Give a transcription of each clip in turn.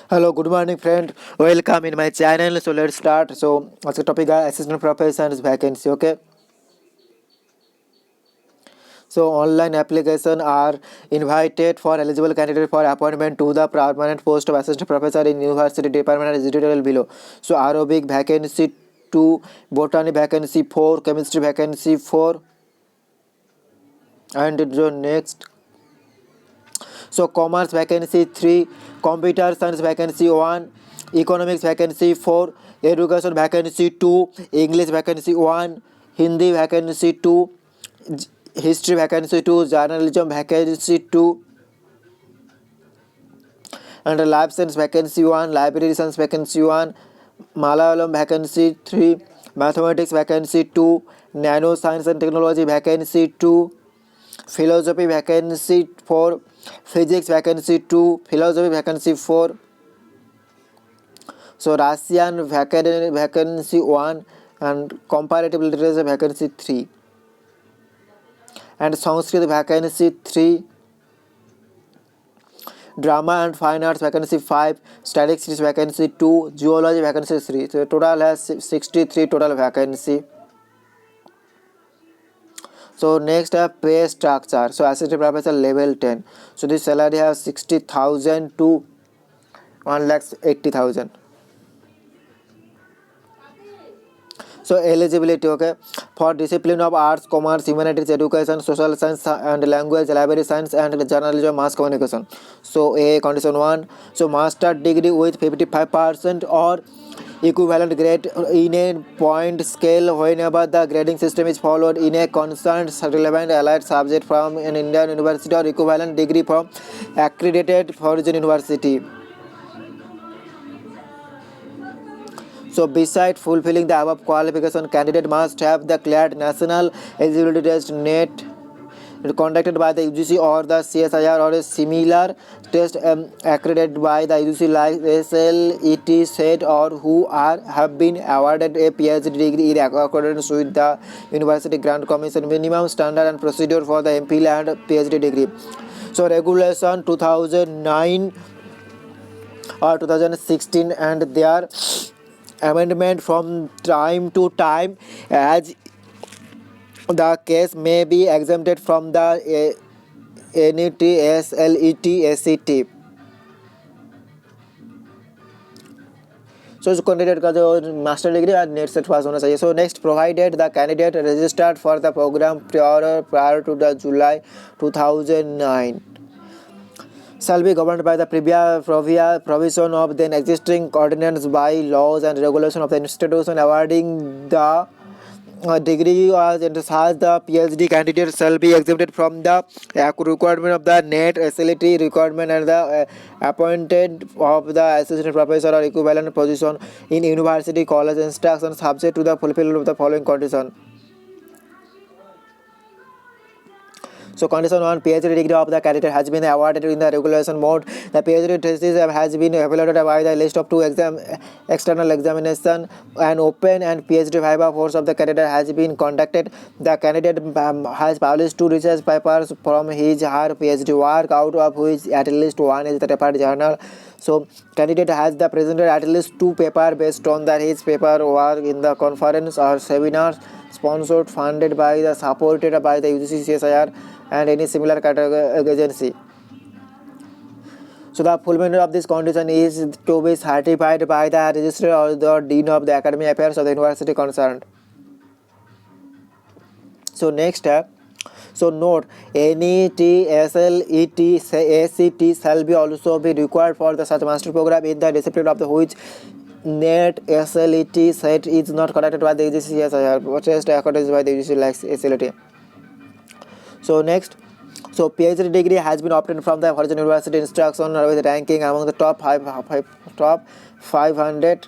Hello, good morning, friend. Welcome in my channel. So let's start. So, what's the topic? Assistant professor's vacancy. Okay. So, online application are invited for eligible candidate for appointment to the permanent post of assistant professor in university department as detailed below. So, Arabic vacancy 2, botany vacancy 4, chemistry vacancy 4, and the next. So, commerce vacancy 3, computer science vacancy 1, economics vacancy 4, education vacancy 2, English vacancy 1, Hindi vacancy 2, history vacancy 2, journalism vacancy 2, and life science vacancy 1, library science vacancy 1, Malayalam vacancy 3, mathematics vacancy 2, nano science and technology vacancy 2, philosophy vacancy 4, physics vacancy 2, philosophy vacancy 4. So Russian vacancy 1 and comparative literature vacancy 3, and Sanskrit vacancy 3, drama and fine arts vacancy 5, statistics vacancy 2, zoology vacancy 3. So total has 63 total vacancy. So next pay structure. So assistant professor level 10. So this salary has 60,000 to 1,80,000. So eligibility, okay, for discipline of arts, commerce, humanities, education, social science and language, library science and journalism, mass communication. So a condition 1. So master degree with 55% or equivalent grade in a point scale whenever the grading system is followed in a concerned relevant allied subject from an Indian university or equivalent degree from accredited foreign university. So beside fulfilling the above qualification, candidate must have the cleared national eligibility test NET conducted by the UGC or the CSIR or a similar test accredited by the UGC like SLET said or who have been awarded a PhD degree in accordance with the University Grant Commission minimum standard and procedure for the MPhil and PhD degree. So regulation 2009 or 2016 and their amendment from time to time as the case may be exempted from the NET, SLET, SET. So candidate का जो master degree और net set पास होना चाहिए. So next, provided the candidate registered for the program prior to the July 2009 shall be governed by the provision of then existing ordinance by laws and regulation of the institution awarding the degree as and such the PhD candidate shall be exempted from the requirement of the NET, SLT requirement and the appointed of the assistant professor or equivalent position in university college instruction subject to the fulfillment of the following condition. So condition 1, PhD degree of the candidate has been awarded in the regulation mode. The PhD thesis has been evaluated by the list of 2 external examination. An open and PhD viva course of the candidate has been conducted. The candidate has published 2 research papers from his or her PhD work, out of which at least one is the referred journal. So candidate has the presented at least 2 papers based on his paper work in the conference or seminars sponsored, funded by the supported by the UGC, CSIR and any similar category agency. So the fulfillment of this condition is to be certified by the registrar or the dean of the academic affairs of the university concerned. So next step. So note, NET, SLET, ACT shall be also be required for the such master program in the discipline of the which NET, SLET set is not conducted by the UGC, CSIR, test according by the UGC like SLET. So next, so PhD degree has been obtained from the foreign university instruction with ranking among the top 500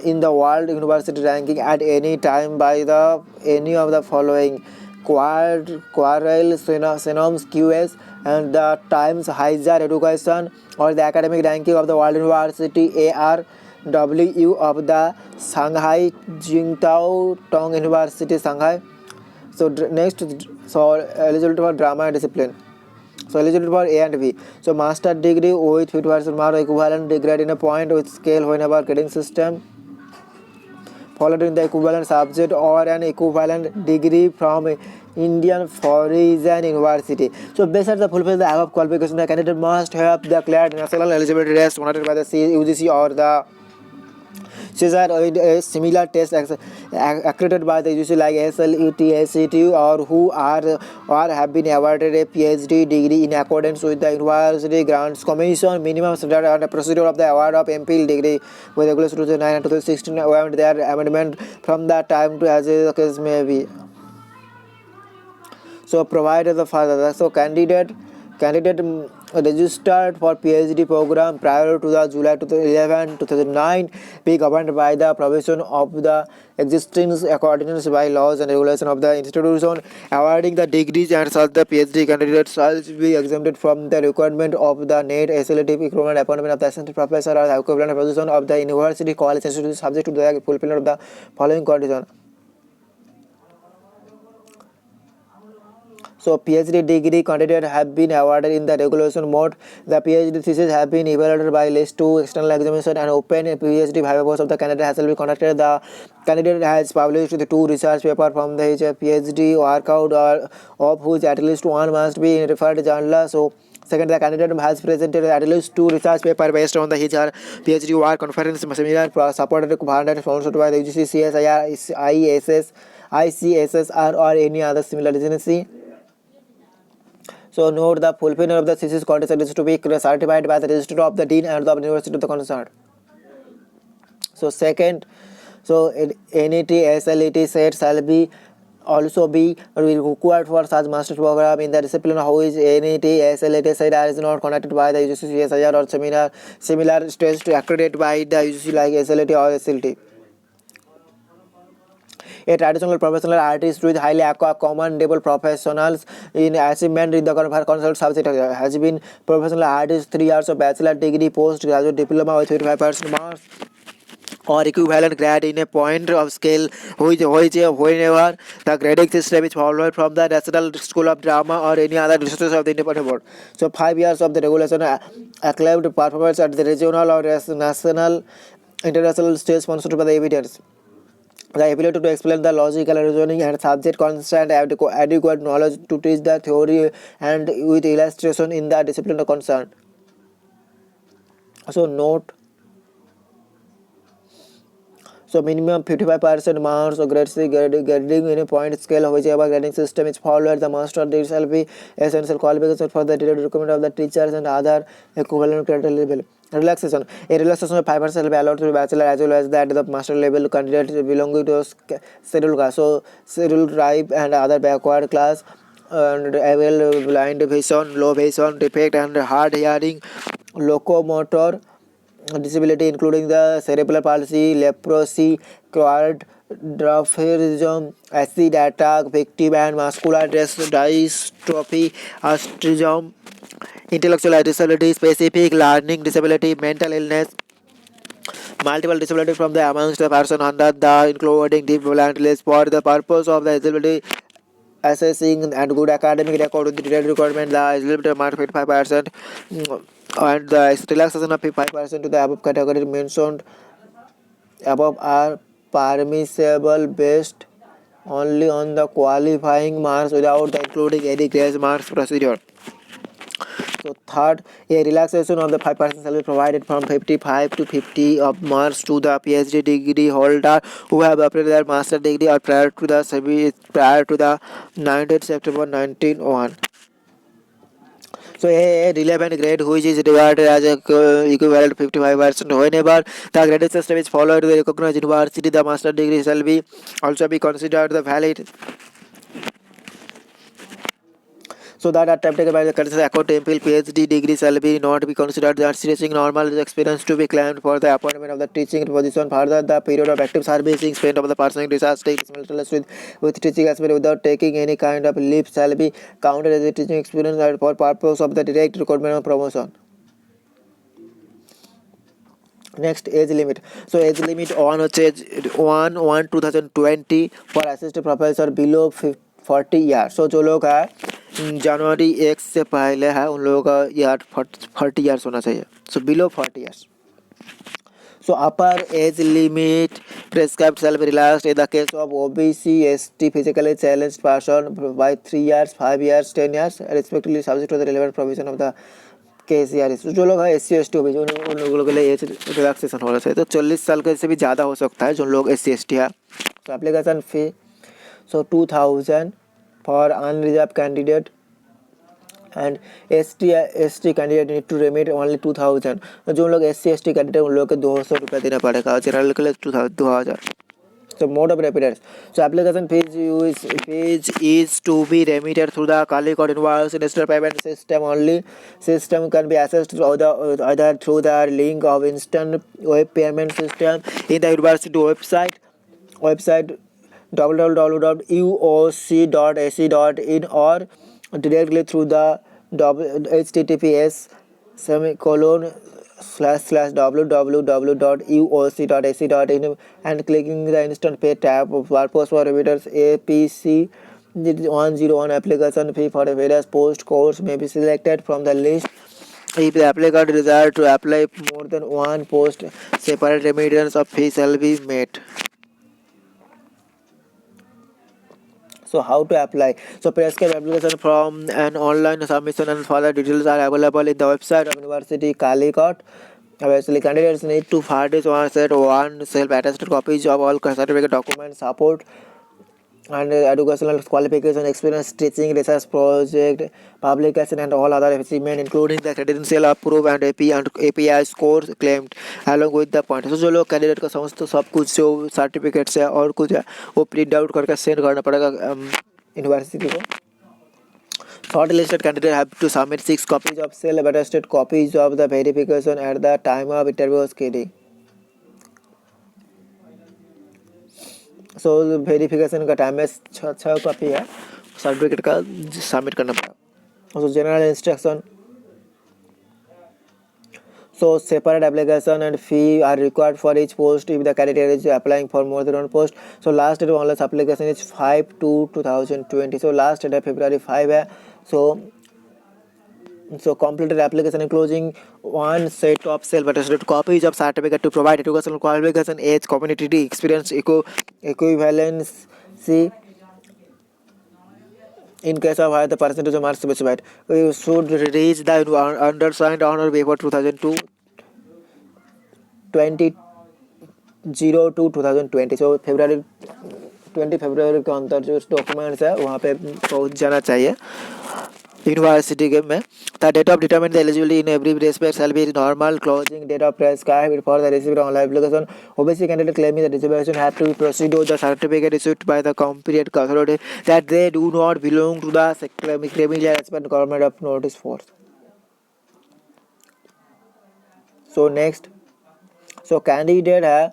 in the world university ranking at any time by the any of the following Quarrel, Senoms, QS and the Times Higher Education or the academic ranking of the World University ARW of the Shanghai Jingtao Tong University, Shanghai. So next, so eligibility for drama and discipline. So eligibility for A and B. So master degree with 50% mark equivalent degree in a point with scale whenever grading system followed in the equivalent subject or an equivalent degree from Indian foreign university. So besides the fulfill the above qualification, the candidate must have the declared national eligibility test honored by the UGC or the CSR or a similar test accredited by the UGC like SLET, SET or who are or have been awarded a PhD degree in accordance with the University Grants Commission minimum standard and the procedure of the award of MPhil degree with regulations 2009 and 2016 and their amendment from that time to as the case may be. So provided the further so candidate registered for PhD program prior to the July 2011 2009 be governed by the provision of the existing accordance by laws and regulation of the institution awarding the degrees and such the PhD candidates shall be exempted from the requirement of the NET SLT equivalent appointment of the assistant professor or the equivalent position of the university college institution subject to the fulfillment of the following condition. So PhD degree candidates have been awarded in the regulation mode. The PhD thesis have been evaluated by list 2 external examination and open PhD papers of the candidate has been conducted. The candidate has published the 2 research paper from the PhD workout or of which at least one must be in referred journal. So second, the candidate has presented at least 2 research papers based on the his or PhD work conference seminar supported funded sponsored by the UGC, CSIR, ISS, ICSSR or any other similar agency. So note the fulfillment of the thesis content is to be certified by the registrar of the dean and the university of the concerned. So second, so NET SLET set shall be also be required for such master's program in the discipline of which NET SLET set is not conducted by the UGC CSIR or similar test accredited by the UGC like SLET or SLT. A traditional professional artist with highly commendable professionals in achievement in the consult subject has been professional artist 3 years of bachelor degree postgraduate diploma with 25% marks or equivalent grade in a point of scale which whenever the grading system is followed from the National School of Drama or any other resources of the independent board. So 5 years of the regulation acclaimed performance at the regional or national international stage sponsored by the evidence. The ability to explain the logical reasoning and subject constant adequate knowledge to teach the theory and with illustration in the discipline concerned. So note. So minimum 55% marks or grading in a point scale whichever grading system is followed. The master degree shall be essential qualification for the direct recruitment of the teachers and other equivalent credit level. Relaxation. A relaxation of 5% shall be allowed to bachelor as well as that the master level candidates belonging to scheduled class. So scheduled tribe and other backward class and able blind vision, low vision defect and hard hearing, locomotor disability including the cerebral palsy, leprosy, quadriplegism, acid attack, victim and muscular dystrophy, autism, intellectual disability, specific learning disability, mental illness, multiple disability from the amongst the person under the including deep blindness for the purpose of the disability assessing and good academic record with the direct requirement the eligibility amount 55% and the relaxation of 55% to the above category mentioned above are permissible based only on the qualifying marks without the including any grace marks procedure. So third, a relaxation of the 5% shall be provided from 55 to 50 of marks to the PhD degree holder who have obtained their master degree or prior to the 19th September 1901. So a relevant grade which is regarded as a equivalent 55% whenever the grading system is followed the recognized university the master degree shall be also be considered the valid. So that attempt taken by the country's account MPhil PhD degree shall be not be considered as teaching normal experience to be claimed for the appointment of the teaching position. Further, the period of active servicing spent of the person research takes with teaching experience without taking any kind of leave shall be counted as a teaching experience for purpose of the direct recruitment or promotion. Next, age limit. So age limit on 1/1/2020 for assistant professor below 40 years. So जो लोग है जनवरी 1 से पहले है उन लोगों का year 40 years होना चाहिए, so below 40 years. So upper age limit prescribed shall be relaxed in the case of OBC, ST, physically challenged person by 3 years, 5 years, 10 years, respectively subject to the relevant provision of the KCRS. तो जो लोग हैं SC, ST, OBC उन लोगों के लिए age relaxation होना चाहिए. तो 40 साल के से भी ज़्यादा हो सकता है जो लोग SC, ST है. So application fee, so 2000 for unreserved candidate and ST candidate need to remit only 2000. जो लोग SC ST कैंडिडेट उन लोग के 200 रुपये देना पड़ेगा, जनरल के लिए 2000. So mode of remittance. So application fees is to be remitted through the Calicut University National Payment System only. System can be accessed either through the link of instant web payment system in the university website www.uoc.ac.in or directly through the https://www.uoc.ac.in and clicking the instant pay tab. Purpose for remitters APC 101 application fee for various post course may be selected from the list. If the applicant desires to apply more than one post, separate remittance of fee shall be made. So how to apply? So prescribe application from an online submission and further details are available in the website of University Calicut. Obviously, candidates need to furnish one set one self-attested copies of all certificate documents, support and educational qualification, experience, teaching, research project, publication and all other achievement including the credential approved and API scores claimed along with the point. So जो लोग candidate का समस्त सब कुछ जो certificates है और कुछ है वो प्रिंट आउट करके सेंड करना पड़ेगा यूनिवर्सिटी को. Shortlisted candidate have to submit 6 copies of self-attested copies of the verification at the time of interview screening. So verification का टाइम में 6 कॉपी है सर्टिफिकेट का सबमिट करना पड़ा. सो general instruction. So separate application and fee are required for each post if the candidate is applying for more than one post. So last date of online application is 5/2/2020. So last date है February 5 है. So completed application including one set of self-attested copies of certificate to provide educational qualification, age, community experience, equivalency in case of higher the percentage of marks specified. We should reach the undersigned honor before 2002 2020. So February 20 फरवरी के अंदर जो documents है वहाँ पे पहुँच जाना चाहिए university के में. The date of determine the eligibility in every respect shall be normal closing date of prescribed for the receipt of online application. OBC candidate claiming the reservation have to proceed with the certificate issued by the competent authority that they do not belong to the criminal aspect government of notice force. So next, so candidate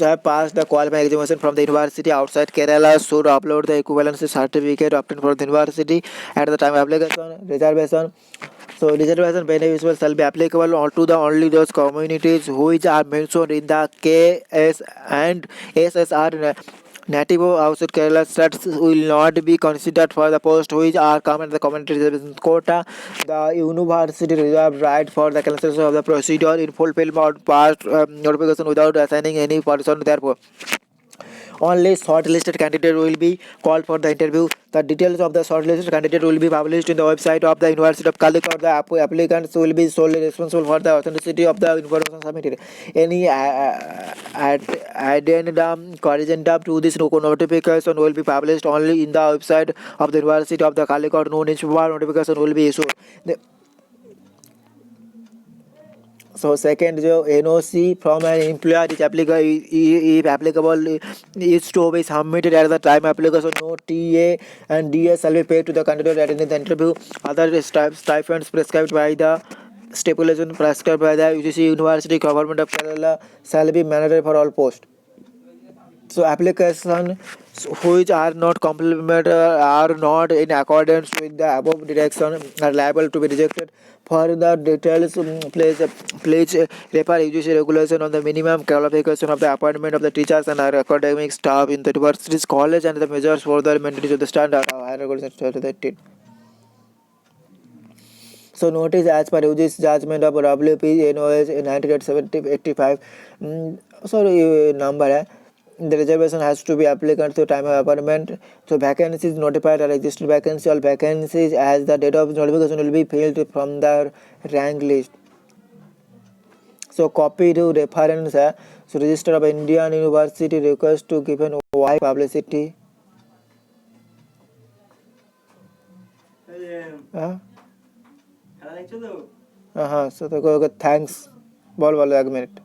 have passed the qualifying examination from the university outside Kerala should upload the equivalency certificate obtained from the university at the time of application. Reservation. So reservation benefits shall be applicable to the only those communities which are mentioned in the KS and SSR. Native outside Kerala states will not be considered for the post which are common in the community reservation quota. The university reserves right for the cancellation of the procedure in fulfillment of past notification without assigning any person. Therefore, only shortlisted candidate will be called for the interview. The details of the shortlisted candidate will be published in the website of the University of Calicut. The applicants will be solely responsible for the authenticity of the information submitted. Any addendum, corrigendum to this notification will be published only in the website of the University of the Calicut. No newspaper notification will be issued. So second, जो NOC from an employer is applicable if applicable is to be submitted at the time application. No TA and DS shall be paid to the candidate attending the interview. Other stipends prescribed by the stipulation prescribed by the UGC University Government of Kerala shall be mandatory for all posts. So applications which are not complemented are not in accordance with the above direction are liable to be rejected. For the details, please refer UGC regulation on the minimum qualification of the appointment of the teachers and our academic staff in the university's college and the measures for the maintenance of the standard of higher regulation. So notice as per UG's judgment of WP NOS in 1985, number है. The reservation has to be applicant to time of appointment. So vacancies notified or existing vacancy, all vacancies as the date of notification will be filled from the rank list. So copy to reference है. So Register of Indian University request to given why publicity. हाँ हाँ, so तो thanks बोल बोलो 1 minute.